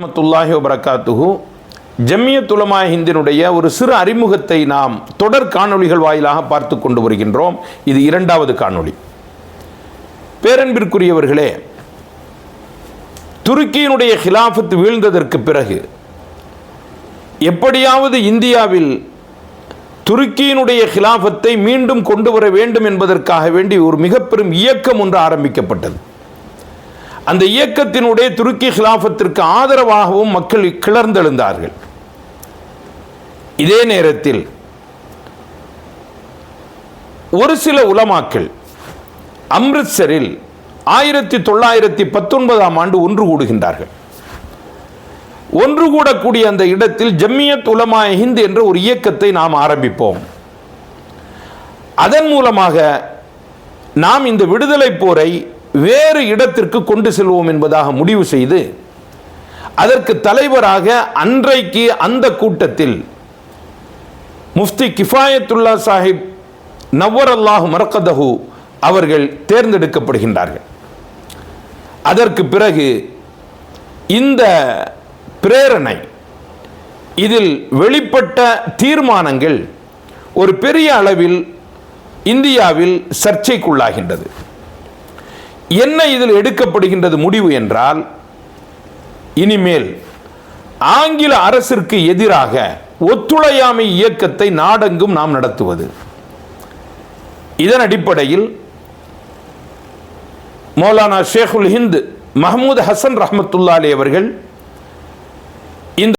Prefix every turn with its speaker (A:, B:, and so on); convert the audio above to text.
A: ரஹ்மத்துல்லாஹி வபரகாத்துஹு. ஜம்மியத் உலமா ஹிந்தினுடைய ஒரு சிறு அறிமுகத்தை நாம் தொடர் காணொளிகள் வாயிலாக பார்த்து கொண்டு வருகின்றோம். இது இரண்டாவது காணொளி. பேரன்பிற்குரியவர்களே, துருக்கியினுடைய ஹிலாஃபத் வீழ்ந்ததற்கு பிறகு எப்படியாவது இந்தியாவில் துருக்கியினுடைய ஹிலாஃபத்தை மீண்டும் கொண்டு வர வேண்டும் என்பதற்காக வேண்டி ஒரு மிக பெரும் இயக்கம் ஒன்று ஆரம்பிக்கப்பட்டது. அந்த இயக்கத்தினுடைய துருக்கி ஹிலாஃபத்திற்கு ஆதரவாகவும் மக்கள் கிளர்ந்தெழுந்தார்கள். இதே நேரத்தில் ஒரு சில உலமாக்கள் அம்ரித்சரில் 1919ஆம் ஆண்டு ஒன்று கூடுகின்றார்கள். ஒன்று கூடக்கூடிய அந்த இடத்தில் ஜம்மியத் உலமா ஹிந்த் என்ற ஒரு இயக்கத்தை நாம் ஆரம்பிப்போம். அதன் மூலமாக நாம் இந்த விடுதலை போரை வேறு இடத்திற்கு கொண்டு செல்வோம் என்பதாக முடிவு செய்து அதற்கு தலைவராக அன்றைக்கு அந்த கூட்டத்தில் முஃப்தி கிஃபாயத்துல்லா சாஹிப் நவ்வர் அல்லாஹு மர்கதஹு அவர்கள் தேர்ந்தெடுக்கப்படுகின்றார்கள். அதற்கு பிறகு இந்த பிரேரணை, இதில் வெளிப்பட்ட தீர்மானங்கள் ஒரு பெரிய அளவில் இந்தியாவில் சர்ச்சைக்குள்ளாகின்றது. என்ன இதில் எடுக்கப்படுகின்றது முடிவு என்றால், இனிமேல் ஆங்கில அரசிற்கு எதிராக ஒத்துழையாமை இயக்கத்தை நாடெங்கும் நாம் நடத்துவது. இதன் அடிப்படையில் மௌலானா ஷேகுல் ஹிந்த் மஹமூத் ஹசன் ரஹ்மத்துல்லாஹி அவர்கள்